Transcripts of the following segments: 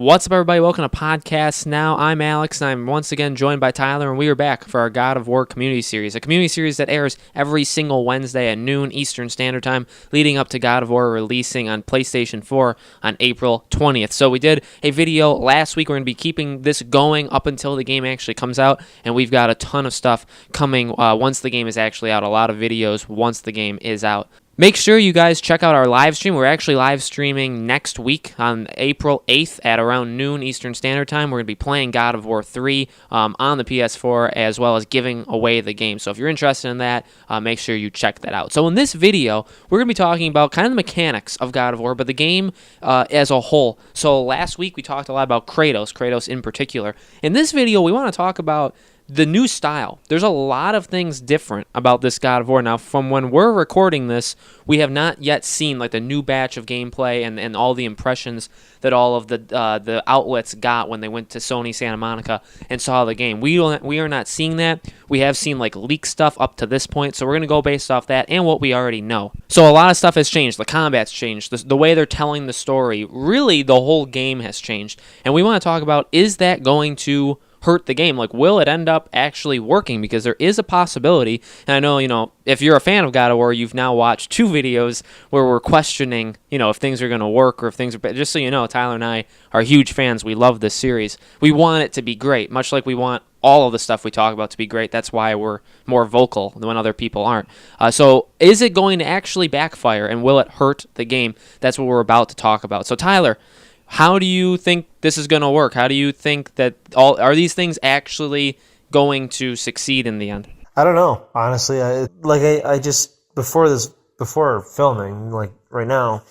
What's up, everybody? Welcome to Podcast Now. I'm Alex, and I'm once again joined by Tyler, and we are back for our God of War Community Series, a community series that airs every single Wednesday at noon Eastern Standard Time, leading up to God of War releasing on PlayStation 4 on April 20th. So we did a video last week. We're going to be keeping this going up until the game actually comes out, and we've got a ton of stuff coming once the game is actually out, a lot of videos once the game is out. Make sure you guys check out our live stream. We're actually live streaming next week on April 8th at around noon Eastern Standard Time. We're going to be playing God of War 3 on the PS4 as well as giving away the game. So if you're interested in that, make sure you check that out. So in this video, we're going to be talking about kind of the mechanics of God of War, but the game as a whole. So last week we talked a lot about Kratos in particular. In this video, we want to talk about the new style. There's a lot of things different about this God of War. Now, from when we're recording this, we have not yet seen like the new batch of gameplay and all the impressions that all of the outlets got when they went to Sony Santa Monica and saw the game. We are not seeing that. We have seen like leak stuff up to this point, so we're going to go based off that and what we already know. So a lot of stuff has changed. The combat's changed. The way they're telling the story, really the whole game has changed. And we want to talk about, is that going to hurt the game? Like, will it end up actually working? Because there is a possibility, and I know, if you're a fan of God of War, you've now watched two videos where we're questioning, if things are going to work or if things are, just so you know, Tyler and I are huge fans. We love this series. We want it to be great, much like we want all of the stuff we talk about to be great. That's why we're more vocal than when other people aren't. So is it going to actually backfire, and will it hurt the game? That's what we're about to talk about. So Tyler, how do you think this is going to work? How do you think that are these things actually going to succeed in the end? I don't know, honestly. I just before filming, like right now,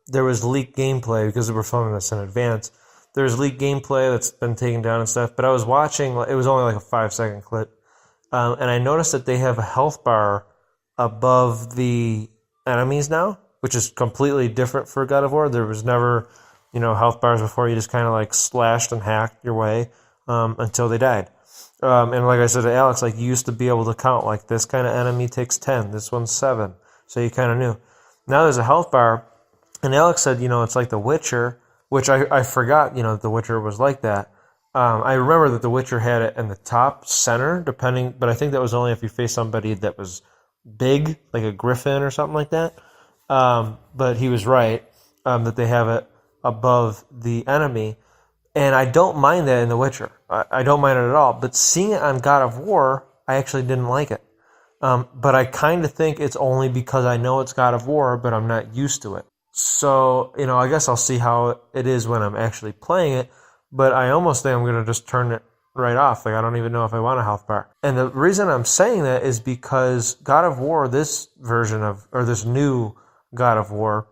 there was leaked gameplay because we were filming this in advance. There's leaked gameplay that's been taken down and stuff. But I was watching; it was only like a 5-second clip, and I noticed that they have a health bar above the enemies now, which is completely different for God of War. There was never, health bars before. You just kind of like slashed and hacked your way until they died. And like I said to Alex, like you used to be able to count like this kind of enemy takes 10, this one's 7. So you kind of knew. Now there's a health bar, and Alex said, it's like The Witcher, which I forgot, The Witcher was like that. I remember that The Witcher had it in the top center, but I think that was only if you face somebody that was big, like a griffin or something like that. But he was right, that they have it above the enemy. And I don't mind that in The Witcher. I don't mind it at all. But seeing it on God of War, I actually didn't like it. But I kind of think it's only because I know it's God of War, but I'm not used to it. So, I guess I'll see how it is when I'm actually playing it. But I almost think I'm going to just turn it right off. Like, I don't even know if I want a health bar. And the reason I'm saying that is because God of War, this new God of War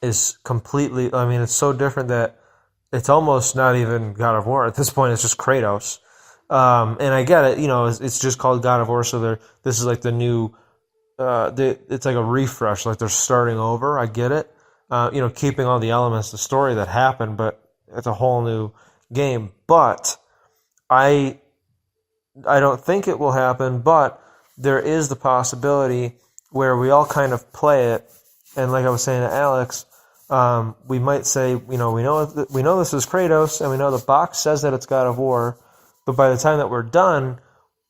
is completely, it's so different that it's almost not even God of War. At this point, it's just Kratos. And I get it, it's just called God of War, so this is like the new, it's like a refresh, like they're starting over. I get it. Keeping all the elements of the story that happened, but it's a whole new game. But I don't think it will happen, but there is the possibility where we all kind of play it, and like I was saying to Alex, we might say, we know this is Kratos, and we know the box says that it's God of War, but by the time that we're done,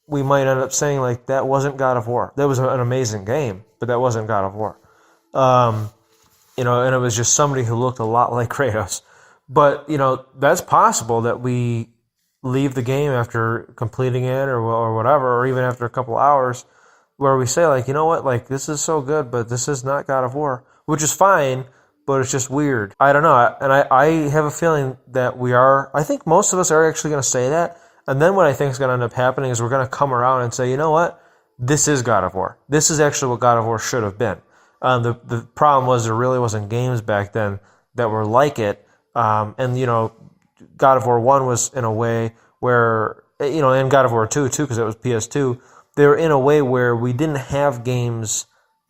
we might end up saying like that wasn't God of War. That was an amazing game, but that wasn't God of War. And it was just somebody who looked a lot like Kratos. But that's possible that we leave the game after completing it or whatever, or even after a couple hours, where we say like, like this is so good, but this is not God of War, which is fine, but it's just weird. I don't know, and I have a feeling that I think most of us are actually going to say that, and then what I think is going to end up happening is we're going to come around and say, you know what, this is God of War. This is actually what God of War should have been. The problem was there really wasn't games back then that were like it, and God of War 1 was in a way where, and God of War 2 too, because it was PS2, they were in a way where we didn't have games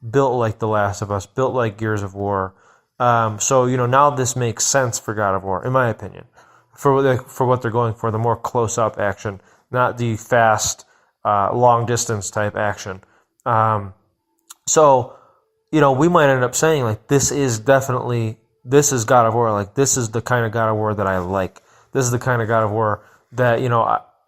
built like The Last of Us, built like Gears of War. So now this makes sense for God of War, in my opinion, for what they're going for, the more close-up action, not the fast, long-distance type action. So we might end up saying, like, this is definitely this is God of War. Like, this is the kind of God of War that I like. This is the kind of God of War that,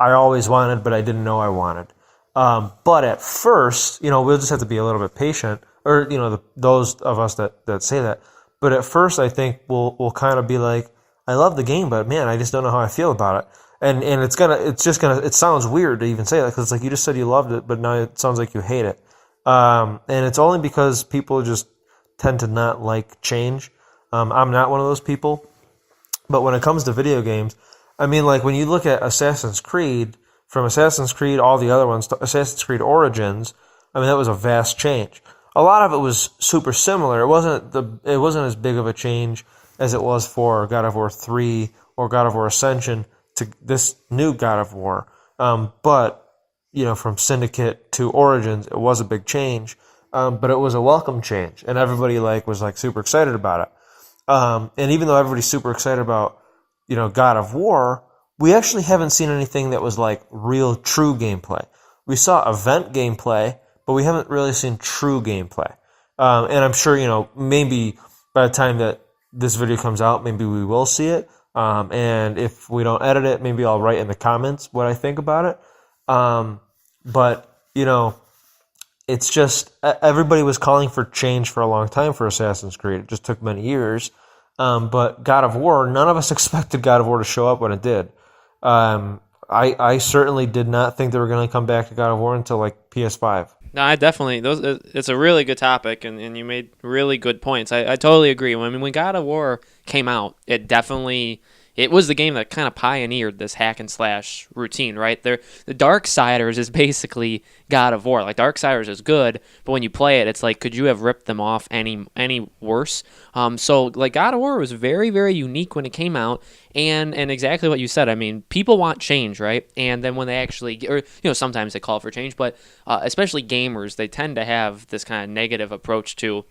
I always wanted, but I didn't know I wanted. But at first, we'll just have to be a little bit patient, or, those of us that say that. But at first, I think we'll kind of be like, I love the game, but man, I just don't know how I feel about it. And it sounds weird to even say that, because it's like, you just said you loved it, but now it sounds like you hate it. And it's only because people just tend to not like change. I'm not one of those people. But when it comes to video games, I mean, like, when you look at Assassin's Creed, from Assassin's Creed, all the other ones, to Assassin's Creed Origins, I mean, that was a vast change. A lot of it was super similar. It wasn't as big of a change as it was for God of War 3 or God of War Ascension to this new God of War. But, from Syndicate to Origins, it was a big change. But it was a welcome change, and everybody was super excited about it. And even though everybody's super excited about, God of War, we actually haven't seen anything that was real true gameplay. We saw event gameplay, but we haven't really seen true gameplay. And I'm sure, maybe by the time that this video comes out, maybe we will see it. And if we don't edit it, maybe I'll write in the comments what I think about it. But, it's just, everybody was calling for change for a long time for Assassin's Creed. It just took many years. But God of War, none of us expected God of War to show up when it did. I certainly did not think they were going to come back to God of War until PS5. No, I definitely, it's a really good topic, and you made really good points. I totally agree. When God of War came out, it was the game that kind of pioneered this hack and slash routine, right? The Darksiders is basically God of War. Darksiders is good, but when you play it, it's like, could you have ripped them off any worse? So God of War was very, very unique when it came out, and exactly what you said. I mean, people want change, right? And then when they actually, sometimes they call for change, but especially gamers, they tend to have this kind of negative approach to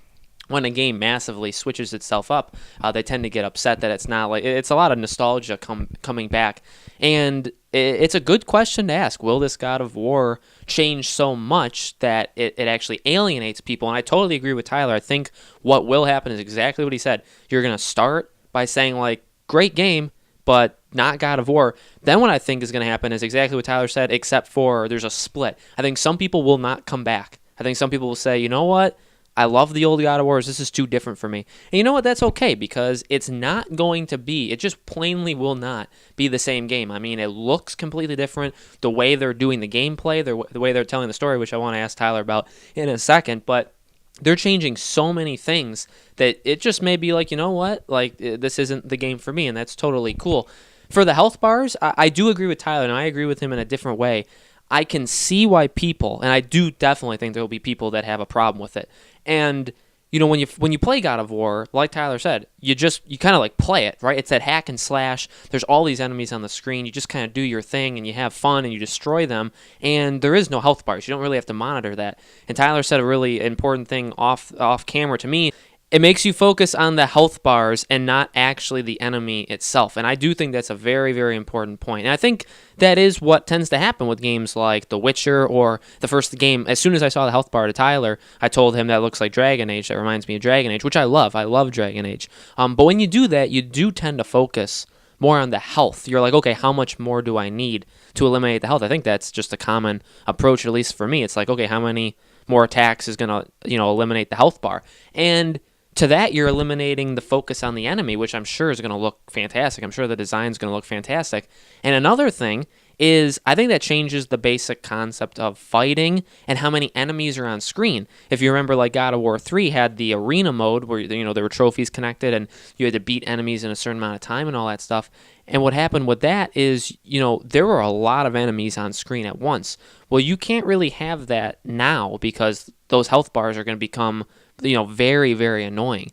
when a game massively switches itself up. They tend to get upset that it's not it's a lot of nostalgia coming back. And it's a good question to ask. Will this God of War change so much that it actually alienates people? And I totally agree with Tyler. I think what will happen is exactly what he said. You're going to start by saying, great game, but not God of War. Then what I think is going to happen is exactly what Tyler said, except for there's a split. I think some people will not come back. I think some people will say, you know what? I love the old God of Wars. This is too different for me. And you know what? That's okay, because it's not going to be, it just plainly will not be the same game. I mean, it looks completely different. The way they're doing the gameplay, the way they're telling the story, which I want to ask Tyler about in a second, but they're changing so many things that it just may be you know what? This isn't the game for me, and that's totally cool. For the health bars, I do agree with Tyler, and I agree with him in a different way. I can see why people, and I do definitely think there will be people that have a problem with it. And when you play God of War, like Tyler said, you kind of play it, right? It's that hack and slash. There's all these enemies on the screen. You just kind of do your thing, and you have fun, and you destroy them. And there is no health bars. You don't really have to monitor that. And Tyler said a really important thing off camera to me. It makes you focus on the health bars and not actually the enemy itself. And I do think that's a very, very important point. And I think that is what tends to happen with games like The Witcher or the first game. As soon as I saw the health bar to Tyler, I told him that looks like Dragon Age. That reminds me of Dragon Age, which I love. I love Dragon Age. But when you do that, you do tend to focus more on the health. You're like, okay, how much more do I need to eliminate the health? I think that's just a common approach, at least for me. It's like, okay, how many more attacks is going to, eliminate the health bar? And to that, you're eliminating the focus on the enemy, which I'm sure is going to look fantastic. I'm sure the design's going to look fantastic. And another thing is, I think that changes the basic concept of fighting and how many enemies are on screen. If you remember, God of War 3 had the arena mode where, there were trophies connected and you had to beat enemies in a certain amount of time and all that stuff. And what happened with that is, there were a lot of enemies on screen at once. Well, you can't really have that now because those health bars are going to become very, very annoying.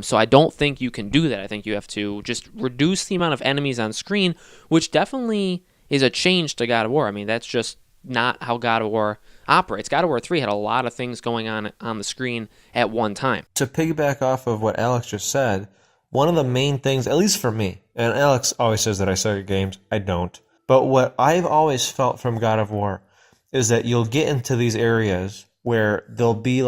So I don't think you can do that. I think you have to just reduce the amount of enemies on screen, which definitely is a change to God of War. I mean, that's just not how God of War operates. God of War 3 had a lot of things going on the screen at one time. To piggyback off of what Alex just said, one of the main things, at least for me, and Alex always says that I suck at games. I don't. But what I've always felt from God of War is that you'll get into these areas where there'll be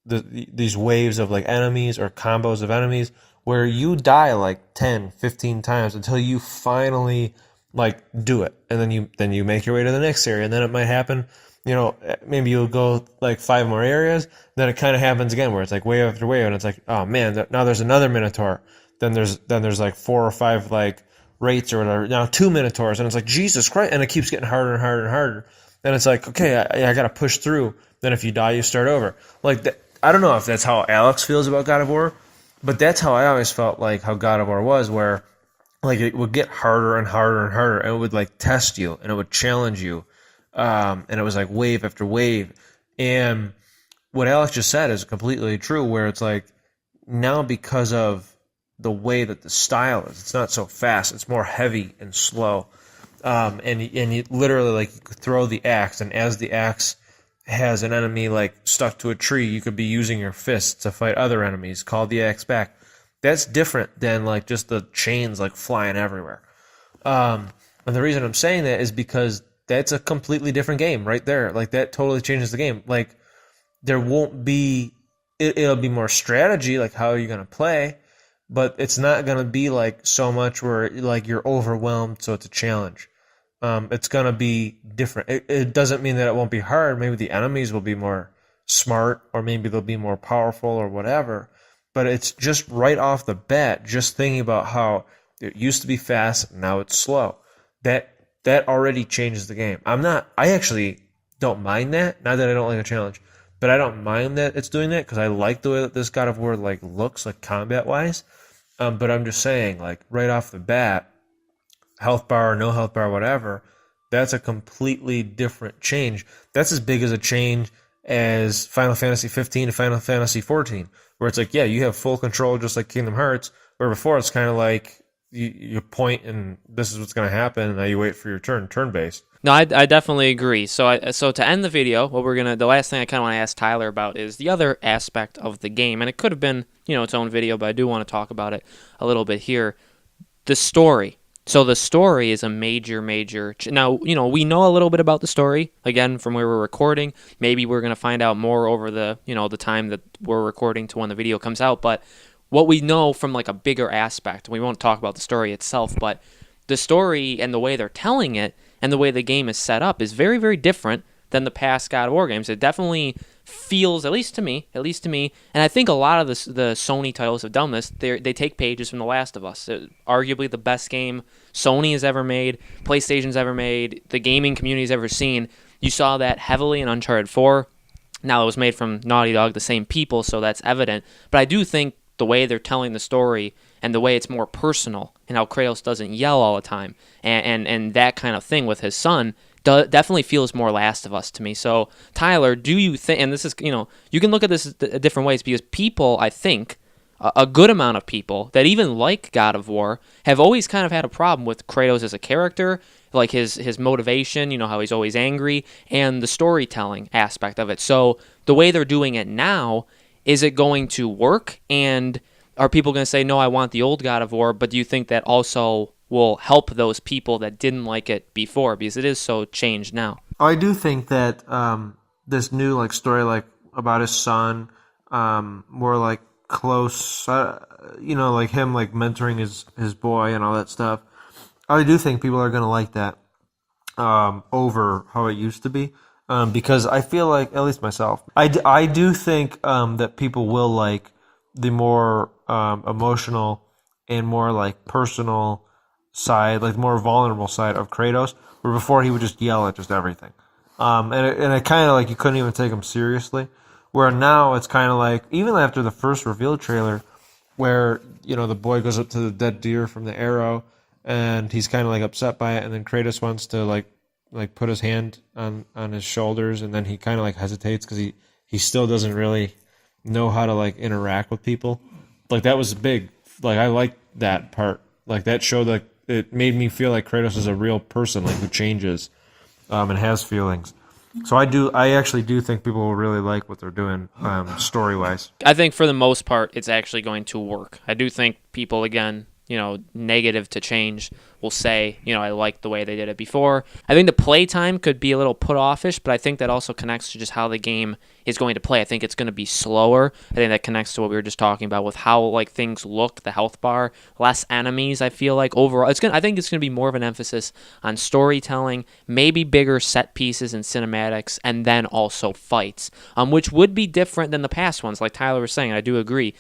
these waves of enemies or combos of enemies where you die like 10, 15 times until you finally like do it, and then you make your way to the next area, and then it might happen. Maybe you'll go like 5 more areas, then it kind of happens again where it's like wave after wave, and it's like, oh man, now there's another Minotaur. Then there's like 4 or 5 like rates or whatever. Now 2 Minotaurs, and it's like, Jesus Christ, and it keeps getting harder and harder and harder. And it's like, okay, I got to push through. Then if you die, you start over. Like that, I don't know if that's how Alex feels about God of War, but that's how I always felt like how God of War was, where like it would get harder and harder and harder, and it would like test you, and it would challenge you. And it was like wave after wave. And what Alex just said is completely true, where it's like now because of the way that the style is, it's not so fast, it's more heavy and slow. And you literally like you could throw the axe, and as the axe has an enemy like stuck to a tree, you could be using your fists to fight other enemies, call the axe back. That's different than like just the chains like flying everywhere. And the reason I'm saying that is because that's a completely different game right there. Like that totally changes the game. Like there won't be, it'll be more strategy, like how are you going to play, but it's not going to be like so much where like you're overwhelmed, so it's a challenge. It's going to be different. It doesn't mean that it won't be hard. Maybe the enemies will be more smart, or maybe they'll be more powerful or whatever. But it's just right off the bat, just thinking about how it used to be fast, now it's slow. That already changes the game. I actually don't mind that. Not that I don't like a challenge, but I don't mind that it's doing that because I like the way that this God of War like looks like combat wise. But I'm just saying, like right off the bat, health bar, no health bar, whatever, that's a completely different change. That's as big as a change as Final Fantasy 15 to Final Fantasy 14, where it's like, yeah, you have full control just like Kingdom Hearts, where before it's kind of like you point and this is what's going to happen, and now you wait for your turn-based. No, I definitely agree. So to end the video, the last thing I kind of want to ask Tyler about is the other aspect of the game, and it could have been its own video, but I do want to talk about it a little bit here. The story. So the story is a major. Now we know a little bit about the story again from where we're recording. Maybe we're going to find out more over the the time that we're recording to when the video comes out, but what we know from like a bigger aspect, we won't talk about the story itself, but the story and the way they're telling it and the way the game is set up is very, very different than the past God of War games. It definitely feels, at least to me, and I think a lot of the Sony titles have done this, they take pages from The Last of Us. Arguably the best game Sony has ever made, PlayStation's ever made, the gaming community's ever seen. You saw that heavily in Uncharted 4. Now it was made from Naughty Dog, the same people, so that's evident. But I do think the way they're telling the story and the way it's more personal and how Kratos doesn't yell all the time and that kind of thing with his son definitely feels more Last of Us to me. So Tyler, do you think, and this is, you can look at this different ways, because people, I think, a good amount of people that even like God of War have always kind of had a problem with Kratos as a character, like his motivation, how he's always angry, and the storytelling aspect of it. So the way they're doing it now, is it going to work? And are people going to say, no, I want the old God of War? But do you think that also will help those people that didn't like it before, because it is so changed now? I do think that this new like story, like about his son, more like close, like him like mentoring his boy and all that stuff. I do think people are going to like that over how it used to be. Because I feel like, at least myself, I do think that people will like the more emotional and more like personal side, like more vulnerable side of Kratos, where before he would just yell at just everything. And it kind of like you couldn't even take him seriously. Where now it's kind of like, even after the first reveal trailer, where the boy goes up to the dead deer from the arrow, and he's kind of like upset by it, and then Kratos wants to like put his hand on his shoulders, and then he kind of like hesitates because he still doesn't really know how to like interact with people. Like that was big. Like I liked that part. Like that showed like it made me feel like Kratos is a real person, like who changes and has feelings. So I actually do think people will really like what they're doing story wise. I think for the most part it's actually going to work. I do think people, again, negative to change will say, I like the way they did it before. I think the play time could be a little put offish, but I think that also connects to just how the game is going to play. I think it's going to be slower. I think that connects to what we were just talking about with how things look, the health bar, less enemies. I feel like overall, I think it's going to be more of an emphasis on storytelling, maybe bigger set pieces and cinematics, and then also fights, which would be different than the past ones. Like Tyler was saying, I do agree.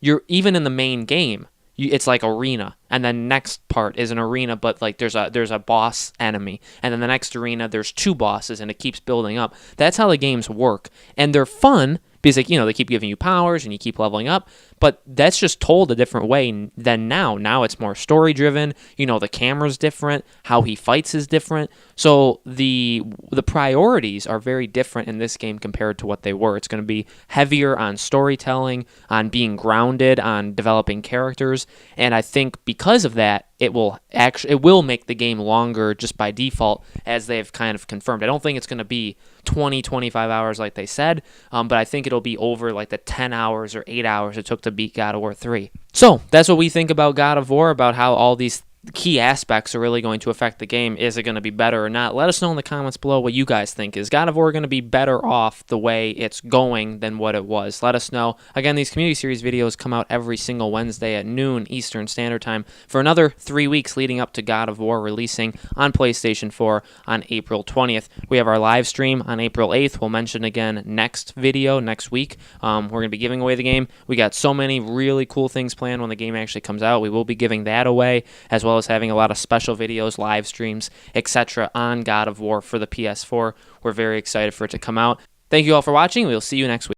You're even in the main game. It's like arena, and then next part is an arena, but there's a boss enemy, and then the next arena there's 2 bosses, and it keeps building up. That's how the games work, and they're fun because they keep giving you powers and you keep leveling up. But that's just told a different way than now. Now it's more story driven. The camera's different. How he fights is different. So the priorities are very different in this game compared to what they were. It's going to be heavier on storytelling, on being grounded, on developing characters. And I think because of that, it will make the game longer just by default, as they've kind of confirmed. I don't think it's going to be 25 hours like they said, but I think it'll be over the 10 hours or 8 hours it took to beat God of War 3. So that's what we think about God of War, about how all these key aspects are really going to affect the game. Is it going to be better or not? Let us know in the comments below what you guys think. Is God of War going to be better off the way it's going than what it was? Let us know. Again, these community series videos come out every single Wednesday at noon Eastern Standard Time for another 3 weeks leading up to God of War releasing on PlayStation 4 on April 20th. We have our live stream on April 8th. We'll mention again next video, next week. We're going to be giving away the game. We got so many really cool things planned when the game actually comes out. We will be giving that away, as well as having a lot of special videos, live streams, etc. on God of War for the PS4. We're very excited for it to come out. Thank you all for watching. We'll see you next week.